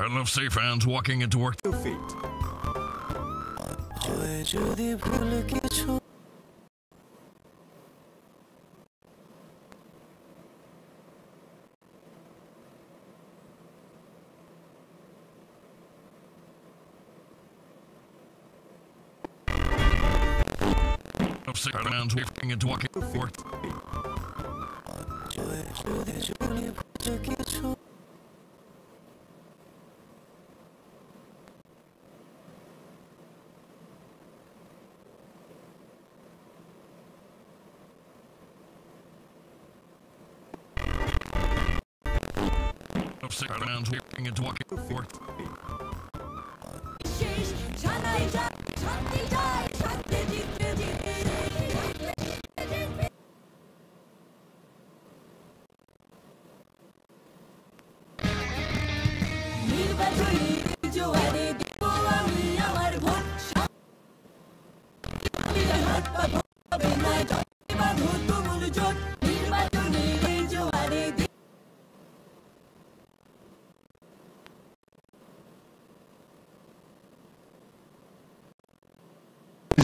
I love safe hands walking into work. 2 feet. Safe hands walking into work. 2 feet. Safe hands walking into work. 2 feet.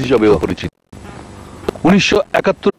হিসাবে পরিচিত 1971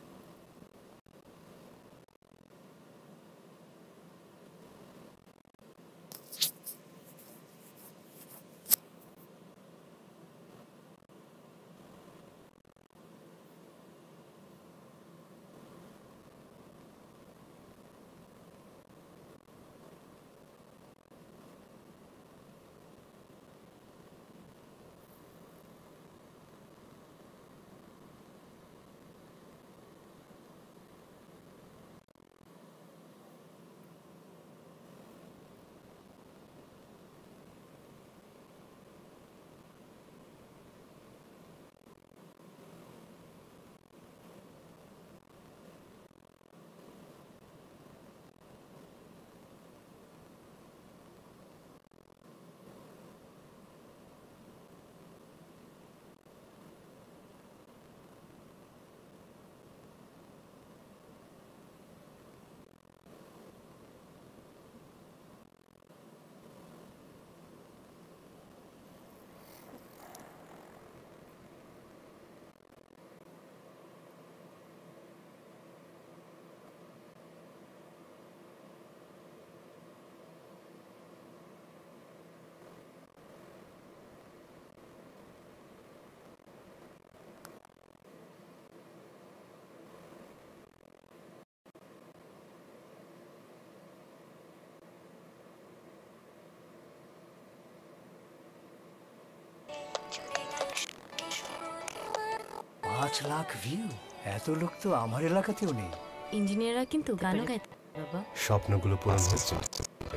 5 lakh view এত লোক তো আমার এলাকাতেও নেই ইঞ্জিনিয়াররা কিন্তু গানও গাইতে বাবা স্বপ্নগুলো পূরণ হচ্ছে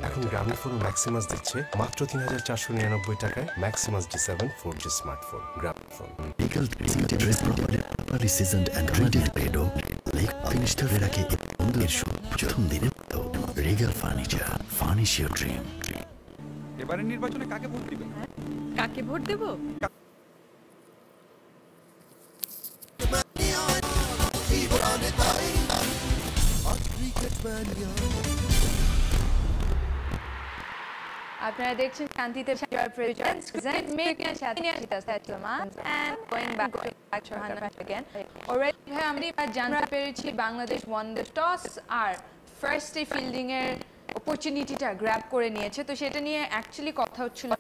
এখন গ্রামীণফোন ম্যাক্সিমাস দিচ্ছে মাত্র 3499 টাকায় Maximus D7 4G smartphone Grameenphone Legal dress properly seasoned and ready pedo like finished verake বন্ধুর প্রথম দিনে তো রিগাল ফার্নিচার your dream এবারে নির্বাচনে কাকে ভোট দিবেন কাকে ভোট দেব আপনারা দেখছেন শান্তিতে presents making a chat and going back to Hannah again. Already আমরা জানতে পেরেছি বাংলাদেশ won the toss আর ফার্স্ট ফিল্ডিং এর অপরচুনিটিটা গ্র্যাব করে নিয়েছে তো সেটা নিয়ে অ্যাকচুয়ালি কথা হচ্ছিল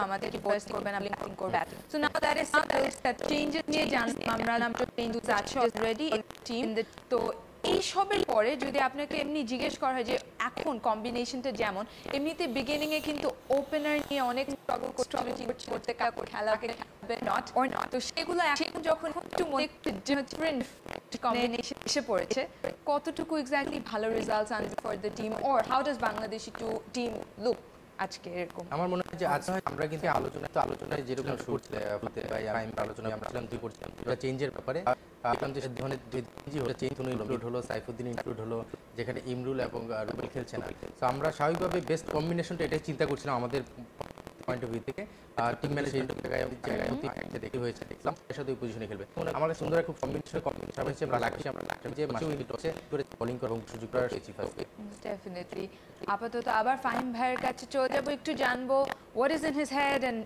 আমাদের কি বোলার করবেন আপনি ব্যাটিং করবেন so now that is that changes নিয়ে জানলাম আমরা নামটা চেঞ্জেস আছে অলরেডি টিম তো এই সবের পরে যদি আপনাকে এমনি জিজ্ঞেস করা হয় যে এখন কম্বিনেশনটা যেমন এমনিতে বিগিনিং এ কিন্তু ওপেনার নিয়ে অনেক স্ট্রাগল করতে খেলাকে নট অর নট তো সেগুলো এখন যখন একটু ডিফারেন্ট কম্বিনেশন এসে পড়েছে কতটুকু এক্স্যাক্টলি ভালো রেজাল্টস আনবে for the team or how does Bangladeshi team look আজকে এরকম আমার মনে হয় যে আজ আমরা কিন্তু আলোচনায় যেরকম করতে পাই আমি আলোচনায় আমরা তুই করছিলাম এটা চেঞ্জের ব্যাপারে এখন যে ধরনের চেঞ্জ হলো চেঞ্জ ইনক্লুড হলো সাইফুদ্দিন ইনক্লুড হলো যেখানে ইমরুল এবং রুবেল খেলছে না তো আমরা স্বাভাবিকভাবে বেস্ট কম্বিনেশনটা এটাই চিন্তা করছিলাম আমাদের পয়েন্ট অফ ভিউ থেকে টিম ম্যানেজমেন্ট জায়গায় দেখি হয়েছে দেখলাম এর সাথে পজিশনে খেলবে আমার কাছে সুন্দর খুব কম্বিনেশন হচ্ছে আমরা লাগছে যে মাসে উইকেট হচ্ছে করে বোলিং করার সুযোগ করার চেষ্টা করবে ডেফিনেটলি আপাতত আবার ফাহিম ভাইয়ের কাছে চলে যাব একটু জানবো what is in his head and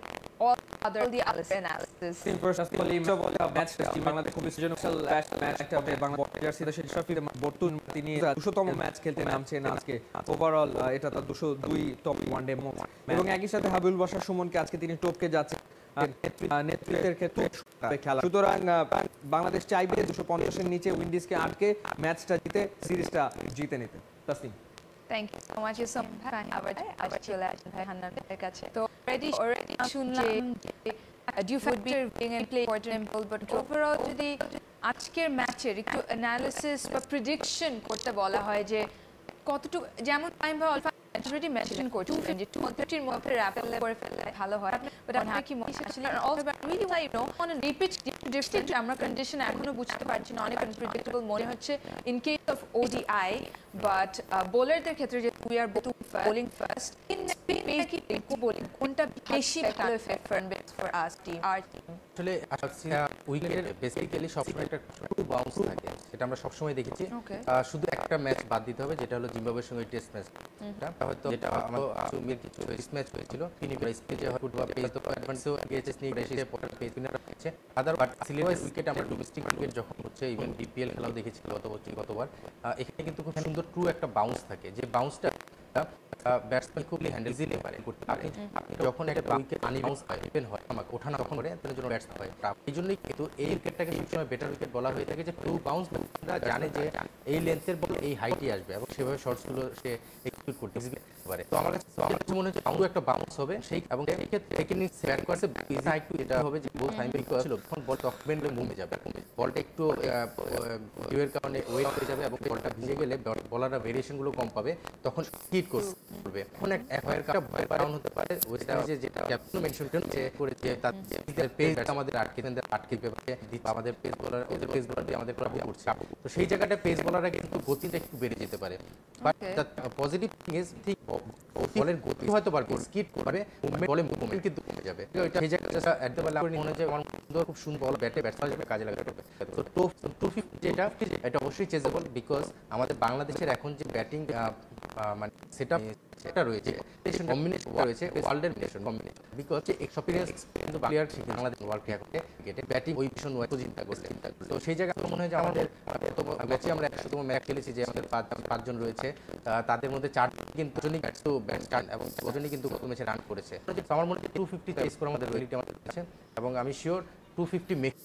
all the analysis Bangladesh খুবই সৃজনশীল ম্যাচ একটা বাংলাদেশ তিনি 200তম ম্যাচ খেলতে নামছেন আজকে ওভারঅল এটা তার 202 ওয়ানডে ম্যাচ এবং একই সাথে হাবিবুল বাশার সুমনকে আজকে তিনি টপকে যাচ্ছেন নেতৃত্বের ক্ষেত্রে খেলা সুতরাং বাংলাদেশ চাইবে 250-এর নিচে উইন্ডিজকে আটকে ম্যাচটা জিতে সিরিজটা জিতে নিতে Tasnim thank you so much Yusuf ভাই আবার চলে আসেন ভাই হান্নানের কাছে তো অলরেডি শুনলাম dew would be being and play important but overall যদি আজকের ম্যাচের একটু অ্যানালিসিস বা প্রেডিকশন করতে বলা হয় যে কতটুকু যেমন ফাহিম ভাই অলরেডি মেনশন করছেন যে 230 এর মধ্যে র্যাপেল করে ফেললে ভালো হয় বাট আপনার কি মনে হয় আসলে also but really like no on a pitch different আমরা কন্ডিশন এখনো বুঝতে পারছি না অনেক আনপ্রেডিক্টেবল মনে হচ্ছে in case of ODI but বোলারদের ক্ষেত্রে যে we are bowling first in basic bowling কোনটা বেশি ভালো এফেক্ট ফর আস টিম আর টিম আসলে উইকেটের বেসিক্যালি সবসময় একটা টু বাউন্স থাকে এটা আমরা সবসময় দেখেছি শুধু একটা ম্যাচ বাদ দিতে হবে যেটা হলো জিম্বাবুয়ের সঙ্গে টেস্ট ম্যাচ হয়তো যেটা আমাদের কিছু টেস্ট ম্যাচ হয়েছিল তিনি স্পিচে ফুটবল পেজ তো অ্যাডভান্সও গিয়েছে স্নিক রেসে পড়া পেজ উইনার হচ্ছে আদার বাট সিলেটের উইকেট আমরা ডোমেস্টিক উইকেট যখন হচ্ছে ইভেন বিপিএল খেলাও দেখেছি গতবার এখানে কিন্তু খুব সুন্দর ট্রু একটা বাউন্স থাকে যে বাউন্সটা ব্যাটসম্যান খুবই হ্যান্ডেল ইজিলি পারে করতে পারে আপনি যখন একটা উইকেট আনি বাউন্স হয় ডিপেন্ড হয় আমাকে ওঠানো তখন করে তার জন্য ব্যাটসম্যান হয় এই জন্যই কিন্তু এই উইকেটটাকে সবসময় বেটার উইকেট বলা হয়ে থাকে যে টু বাউন্স জানে যে এই লেন্থের বল এই হাইটে আসবে এবং সেভাবে শর্টসগুলো সে এক্সিকিউট করতে পারে তো আমার কাছে মনে হচ্ছে আরও একটা বাউন্স হবে সেই এবং সেই ক্ষেত্রে টেকনিক ব্যাট করছে ইজি হাইট টু এটা হবে যে বল টাইম ছিল তখন বল টপমেন্টে মুভে যাবে বলটা একটু ভিউয়ের কারণে ওয়েট হয়ে যাবে এবং বলটা ভিজে গেলে বলাররা ভেরিয়েশনগুলো কম পাবে তখন হিট করবে এখন একটা ভয় কারণ হতে পারে ওইটা যে যেটা ক্যাপ্টেন মেনশন করেছে তার পেজ আমাদের আটকে আমাদের পেস বোলার ওদের পেস বোলার দিয়ে আমাদের প্রবলেম করছে তো সেই জায়গাটা পেস বোলাররা কিন্তু গতিটা একটু বেড়ে যেতে পারে বাট পজিটিভ থিং ইজ ঠিক বলের গতি হয়তো বাড়বে স্কিড করবে বলে মুভমেন্ট কিন্তু কমে যাবে সেই জায়গাটা এত বেলা মনে হয় যে আমার সুন্দর খুব সুন্দর বল ব্যাটে ব্যাটসম্যান কাজে লাগাতে হবে তো 250 যেটা এটা অবশ্যই চেজেবল বিকজ আমাদের বাংলাদেশের এখন যে ব্যাটিং মানে সেটা রয়েছে কম্বিনেশন রয়েছে ওয়ার্ল্ডের কম্বিনেশন বিকজ এক্সপেরিয়েন্স কিন্তু প্লেয়ার বাংলাদেশ ওয়ার্ল্ড ক্রিকেটে ব্যাটিং ওই ভীষণ চিন্তা করছে তো সেই জায়গায় মনে হয় যে আমাদের ম্যাচে আমরা 100তম ম্যাচ খেলেছি যে আমাদের পাঁচজন রয়েছে তাদের মধ্যে 4 কিন্তু ব্যাটসম্যান এবং 4জনই কিন্তু গত ম্যাচে রান করেছে আমার মনে হয় 250 স্কোর আমাদের রয়েছে আমাদের কাছে এবং আমি শিওর 250 মেক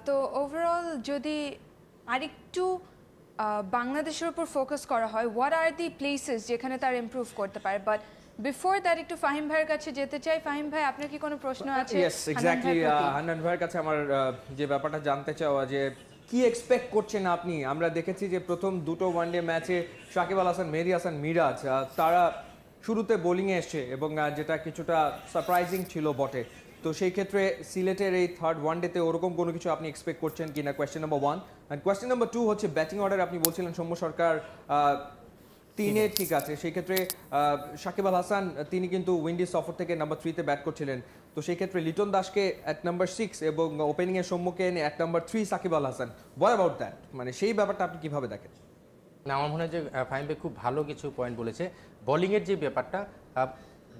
তো ওভারঅল যদি আরেকটু বাংলাদেশের উপর ফোকাস করা হয় হোয়াট আর দি প্লেসেস যেখানে তার ইমপ্রুভ করতে পারে বাট বিফোর দ্যাট একটু ফাহিম ভাইয়ের কাছে যেতে চাই ফাহিম ভাই আপনার কি কোনো প্রশ্ন আছে ইয়েস এক্স্যাক্টলি হান্নান ভাইয়ের কাছে আমার যে ব্যাপারটা জানতে চাওয়া যে কি এক্সপেক্ট করছেন আপনি আমরা দেখেছি যে প্রথম দুটো ওয়ানডে ম্যাচে সাকিব আল হাসান মেহেদী হাসান মিরাজ তারা শুরুতে বোলিংয়ে এসছে এবং যেটা কিছুটা সারপ্রাইজিং ছিল বটে তো সেই ক্ষেত্রে সিলেটের এই থার্ড ওয়ানডেতে ওরকম কোনো কিছু আপনি এক্সপেক্ট করছেন কিনা question number 1 and question number 2 হচ্ছে ব্যাটিং অর্ডার আপনি বলছিলেন সৌম্য সরকার 3-এ ঠিক আছে সেই ক্ষেত্রে সাকিব আল হাসান তিনি কিন্তু উইন্ডিজ সফর থেকে নাম্বার 3-তে ব্যাট করছিলেন তো সেই ক্ষেত্রে লিটন দাসকে অ্যাট নাম্বার 6 এবং ওপেনিংয়ে সৌম্যকে এনে at number 3 Shakib Al Hasan what about that মানে সেই ব্যাপারটা আপনি কিভাবে দেখেন না আমার মনে হয় যে ফাহিম ভাই খুব ভালো কিছু পয়েন্ট বলেছে বোলিংয়ের যে ব্যাপারটা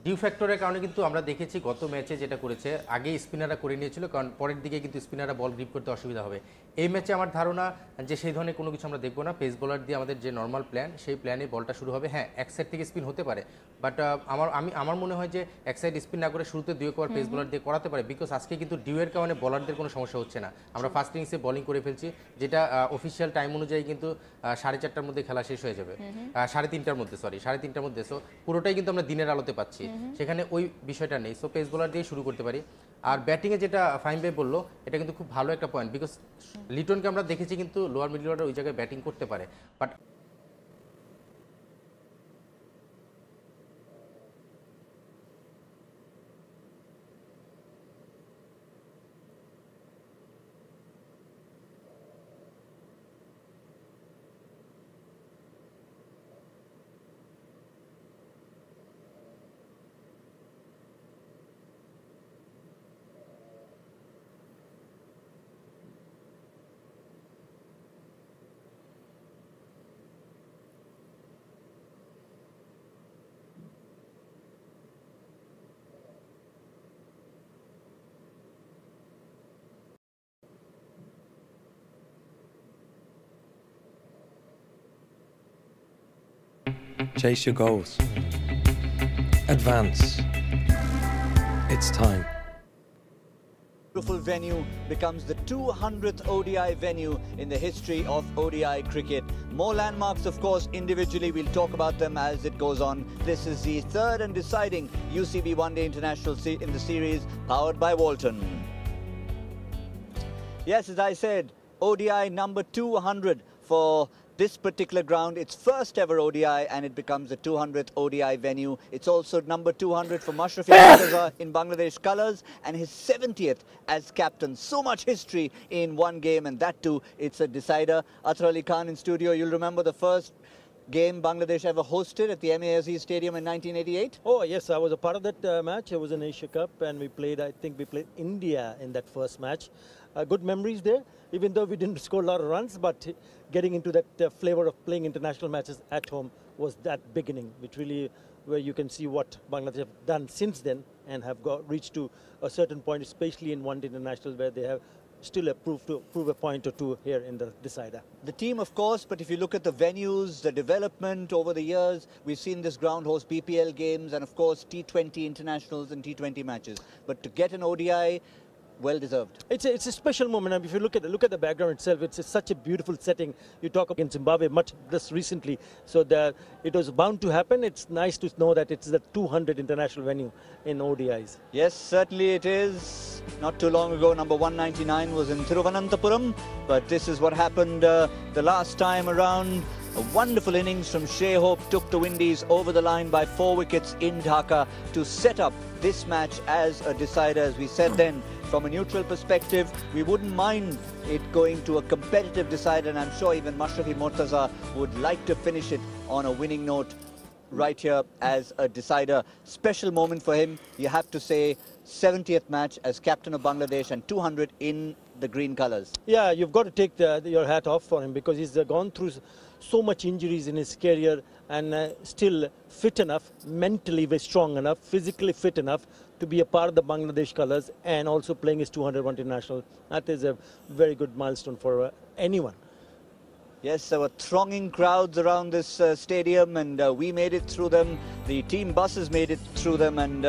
ডিউ ফ্যাক্টরের কারণে কিন্তু আমরা দেখেছি গত ম্যাচে যেটা করেছে আগে স্পিনাররা করে নিয়েছিল কারণ পরের দিকে কিন্তু স্পিনাররা বল গ্রিপ করতে অসুবিধা হবে এই ম্যাচে আমার ধারণা যে সেই ধরনের কোনো কিছু আমরা দেখবো না পেস বোলার দিয়ে আমাদের যে নর্মাল প্ল্যান সেই প্ল্যানে বলটা শুরু হবে হ্যাঁ এক সাইড থেকে স্পিন হতে পারে বাট আমার মনে হয় যে এক সাইড স্পিন না করে শুরুতে 2 ওভার পেস বোলার দিয়ে করাতে পারে বিকজ আজকে কিন্তু ডিউয়ের কারণে বলারদের কোনো সমস্যা হচ্ছে না আমরা ফার্স্ট ইনিংসে বোলিং করে ফেলছি যেটা অফিসিয়াল টাইম অনুযায়ী কিন্তু 4:30টার মধ্যে খেলা শেষ হয়ে যাবে 3:30টার মধ্যে 3:30টার মধ্যে সো পুরোটাই কিন্তু আমরা দিনের আলোতে পাচ্ছি সেখানে ওই বিষয়টা নেই সো পেস বোলার দিয়ে শুরু করতে পারি আর ব্যাটিংয়ে যেটা ফাহিম ভাই বললো এটা কিন্তু খুব ভালো একটা পয়েন্ট বিকজ লিটনকে আমরা দেখেছি কিন্তু লোয়ার মিডল অর্ডার ওই জায়গায় ব্যাটিং করতে পারে but Chase your goals. Advance. It's time. Beautiful venue becomes the 200th ODI venue in the history of ODI cricket. More landmarks, of course, individually. We'll talk about them as it goes on. This is the third and deciding UCB One Day International in the series, powered by Walton. Yes, as I said, ODI number 200 for this particular ground. It's first ever ODI and it becomes the 200th ODI venue. It's also number 200 for Mashrafi Mortaza in Bangladesh colours and his 70th as captain. So much history in one game, and that too, it's a decider. Athar Ali Khan in studio. You'll remember the first game Bangladesh ever hosted at the MASE Stadium in 1988? Oh yes, I was a part of that match. It was an Asia Cup and we played, I think we played India in that first match. Good memories there, even though we didn't score a lot of runs, but getting into that flavor of playing international matches at home was that beginning, which really, where you can see what Bangladesh have done since then and have reached to a certain point, especially in one-day international, where they have still prove a point or two here in the decider. The team, of course, but if you look at the venues, the development over the years, we've seen this ground host BPL games and, of course, T20 internationals and T20 matches. But to get an ODI, well deserved. It's a special moment. And if you look at the background itself, it's such a beautiful setting. You talk against Zimbabwe much this recently, so that it was bound to happen. It's nice to know that it's the 200 international venue in ODIs. Yes, certainly it is. Not too long ago, number 199 was in Thiruvananthapuram, but this is what happened the last time around. A wonderful innings from Shea Hope took the Windies over the line by 4 wickets in Dhaka to set up this match as a decider. As we said then, from a neutral perspective, we wouldn't mind it going to a competitive decider, and I'm sure even Mashrafi Mortaza would like to finish it on a winning note right here as a decider. Special moment for him, you have to say. 70th match as captain of Bangladesh and 200 in the green colours. Yeah, you've got to take your hat off for him, because he's gone through so much injuries in his career and still fit enough, mentally very strong enough, physically fit enough to be a part of the Bangladesh colours and also playing his 201 international. That is a very good milestone for anyone. Yes, there were thronging crowds around this stadium, and we made it through them. The team buses made it through them, and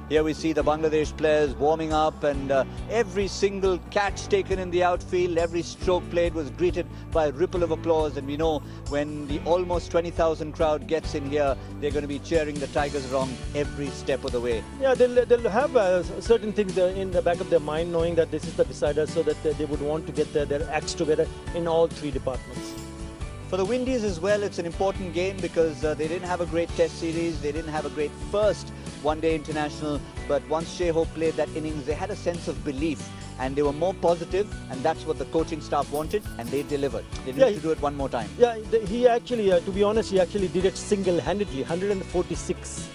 here we see the Bangladesh players warming up, and every single catch taken in the outfield, every stroke played was greeted by a ripple of applause. And we know when the almost 20,000 crowd gets in here, they're going to be cheering the Tigers along every step of the way. Yeah, they'll have certain things in the back of their mind, knowing that this is the decider, so that they would want to get their acts together in all three departments. For the Windies as well, it's an important game because they didn't have a great test series, they didn't have a great first one-day international, but once Shea Hope played that innings, they had a sense of belief and they were more positive, and that's what the coaching staff wanted, and they delivered. They need to do it one more time. Yeah, he actually, to be honest, he actually did it single-handedly, 146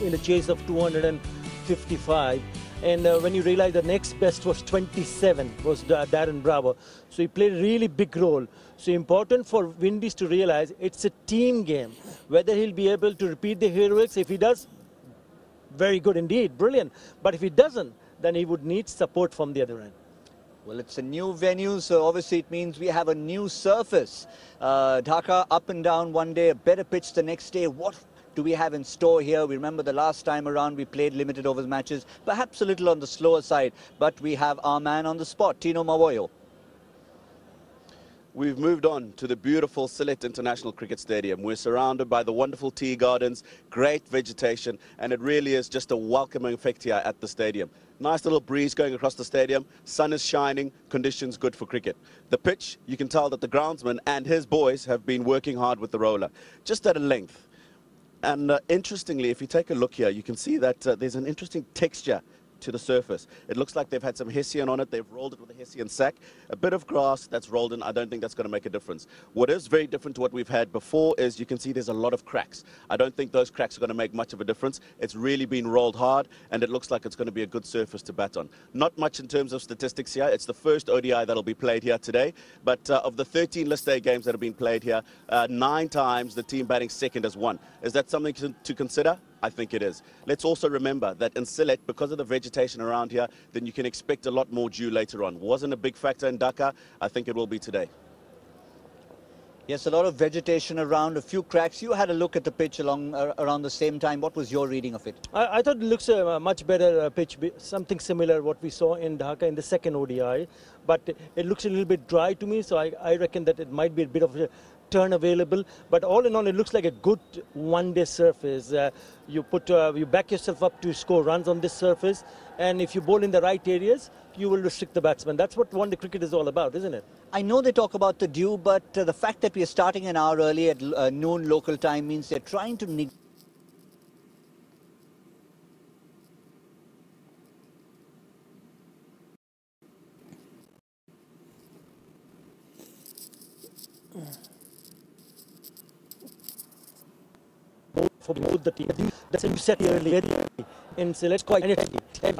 in the chase of 255. And when you realize the next best was 27, was Darren Bravo. So he played a really big role. So important for Windies to realize it's a team game. Whether he'll be able to repeat the heroics, if he does, very good indeed, brilliant. But if he doesn't, then he would need support from the other end. Well, it's a new venue, so obviously it means we have a new surface. Dhaka up and down one day, a better pitch the next day. What do we have in store here? We remember the last time around we played limited overs matches, perhaps a little on the slower side, but we have our man on the spot, Tino Mawoyo. We've moved on to the beautiful Sylhet International Cricket Stadium. We're surrounded by the wonderful tea gardens, great vegetation, and it really is just a welcoming effect here at the stadium. Nice little breeze going across the stadium, sun is shining, conditions good for cricket. The pitch, you can tell that the groundsman and his boys have been working hard with the roller, just at a length. And interestingly, if you take a look here, you can see that there's an interesting texture to the surface. It looks like they've had some Hessian on it. They've rolled it with a Hessian sack. A bit of grass that's rolled in. I don't think that's going to make a difference. What is very different to what we've had before is you can see there's a lot of cracks. I don't think those cracks are going to make much of a difference. It's really been rolled hard, and it looks like it's going to be a good surface to bat on. Not much in terms of statistics here. It's the first ODI that'll be played here today. But of the 13 List A games that have been played here, 9 times the team batting second has won. Is that something to consider? I think it is. Let's also remember that in Sylhet, because of the vegetation around here, then you can expect a lot more dew later on. Wasn't a big factor in Dhaka. I think it will be today. Yes, a lot of vegetation around, a few cracks. You had a look at the pitch around the same time. What was your reading of it? I thought it looks a much better pitch, something similar what we saw in Dhaka in the second ODI, but it looks a little bit dry to me, so I reckon that it might be a bit of a turn available. But all in all, it looks like a good one-day surface. You back yourself up to score runs on this surface, and if you bowl in the right areas, you will restrict the batsman. That's what one-day cricket is all about, isn't it? I know they talk about the dew, but the fact that we are starting an hour early at noon local time means they're trying to for both the teams. That's you said earlier in select quite anything. I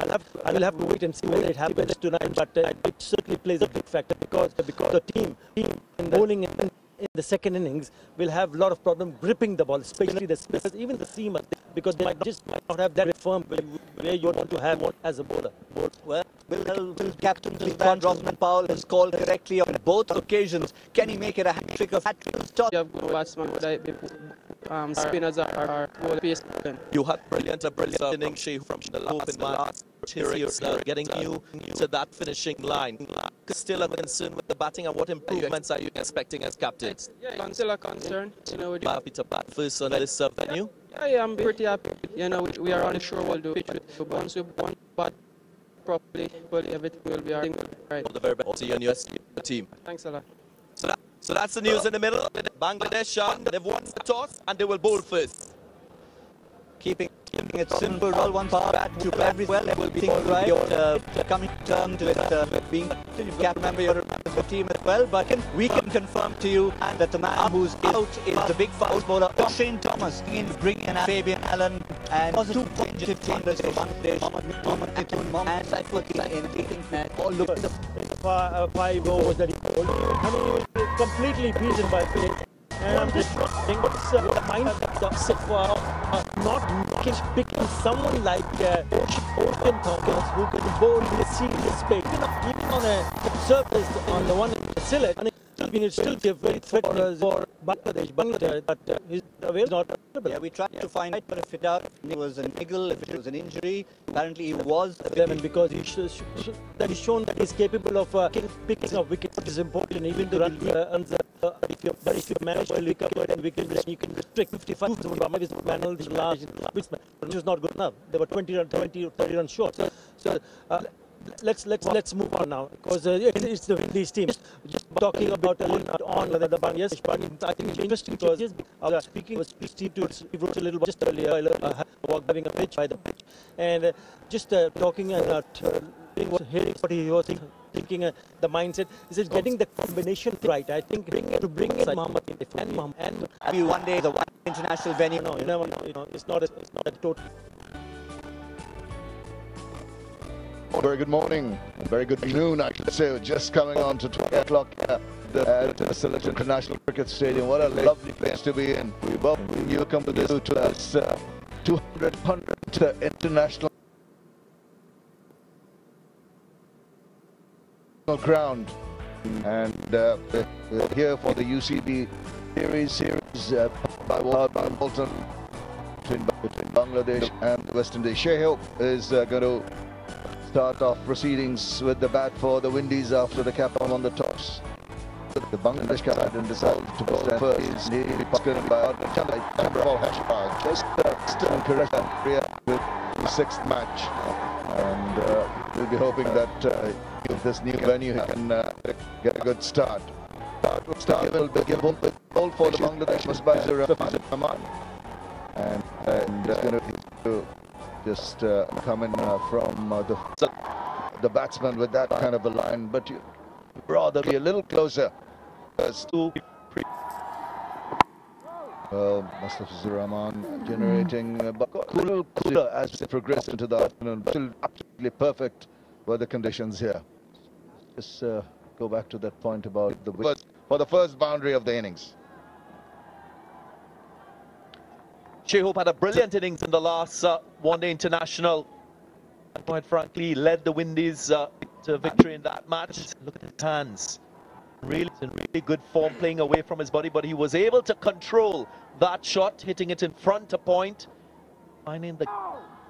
will have to wait and see whether it happens tonight, but it certainly plays a big factor because the team in bowling in the second innings will have a lot of problem gripping the ball, especially the spinners, even the seamers, because they might not have that firm where you want to have one as a bowler. Well, will Captain Rosman Powell has called correctly on both occasions. Can he make it a hat-trick of hat-tricks? Spinners are well paced. You had brilliant innings from the last series, getting you to that finishing line. Still a concern with the batting, and what improvements are you expecting as captain? Yeah, still a concern. You happy to bat first on this venue? Yeah, I'm pretty happy. We are unsure we'll do pitch with once we won, but properly, well, everything will be right. All the very best to you and your team. Thanks a lot. So that's the news in the middle. Bangladesh, they've won the toss and they will bowl first. Keeping it simple, roll one power bat to every well, they will be thinking right, coming to terms with being cap member of the team as well. But we can confirm to you that the man who's out is the big fast bowler, Shane Thomas, bringing in Fabian Allen and 2 changes for Bangladesh, and Saifuddin in the all look at the 5 overs that he bowled. I mean, he was completely beaten by Phillips. And I'm just wondering what's the mind of not picking someone like Ocean Thomas who can bowl in a serious space. Even on a surface on the one in the select, and it's still a very threat for Bangladesh, but his away is not available. Yeah, we tried to find out, but if it was a niggle, if it was an injury, apparently he was. Because he's shown that he's capable of picking up wickets, which is important, even to run if you manage to pick up and wickets, you can restrict 55 manual which is not good enough. They were 20 or 30 runs short. So let's move on now, because it's the Windies team. Just talking about on the Bangladesh, I think it's interesting because speaking with Steve wrote a little bit just earlier, having a pitch by the pitch, and just talking and hearing what he was thinking, the mindset is getting the combination right. I think to bring in Mohammed and maybe one day the one international venue. No, you never know. It's not a total. Very good morning, very good noon, I should say. Just coming on to 12 o'clock at the Select International Cricket Stadium. What a lovely place to be in. We welcome you come to this 200th international ground, and we're here for the UCB series by Bolton between Bangladesh and the West Indies. Shehop is going to start off proceedings with the bat for the Windies after the captain won the toss. The Bangladesh captain decided to bowl first. He's going by just correct with the 6th match, and we'll be hoping that with this new venue he can get a good start. Start will be given ball for the Bangladesh batsman, and he's going to just come in from the batsman with that kind of a line, but you rather be a little closer as to Mustafa Rahman generating cooler as we progress into the afternoon, but still absolutely perfect weather conditions here. Just go back to that point about for the first boundary of the innings. Shehop had a brilliant innings in the last one-day international. Quite frankly, led the Windies to victory in that match. Look at his hands. really good form, playing away from his body, but he was able to control that shot, hitting it in front of point, finding the...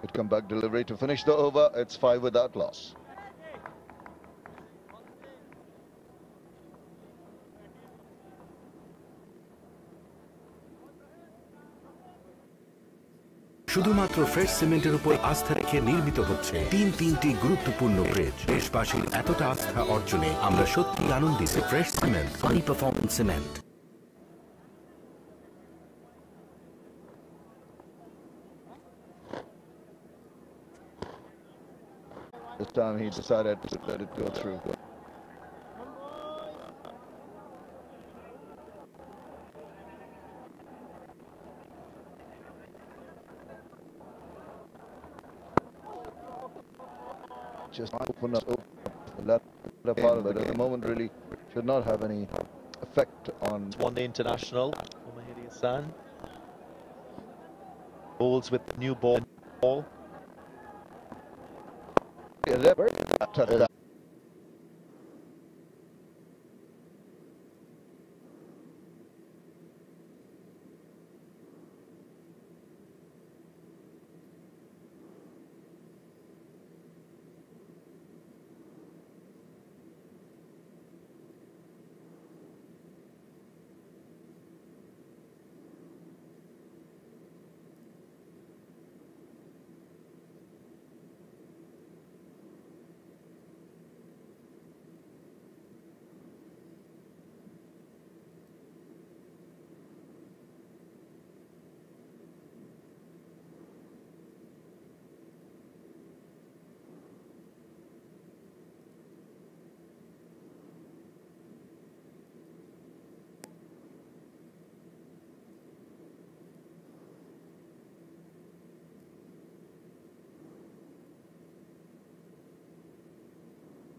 It come back delivery to finish the over. It's 5 without loss. শুধুমাত্র fresh সিমেন্টের উপর আস্থা রেখে নির্মিত হচ্ছে তিনটি গুরুত্বপূর্ণ bridge. দেশবাসীর এতটা আস্থা অর্জনে আমরা সত্যি আনন্দিত। Fresh cement, high performance cement. This time he decided to let it go through. Just open up that part of it. At the moment, really should not have any effect on one-day international. Mahdi Hassan bowls with the new ball. Yeah,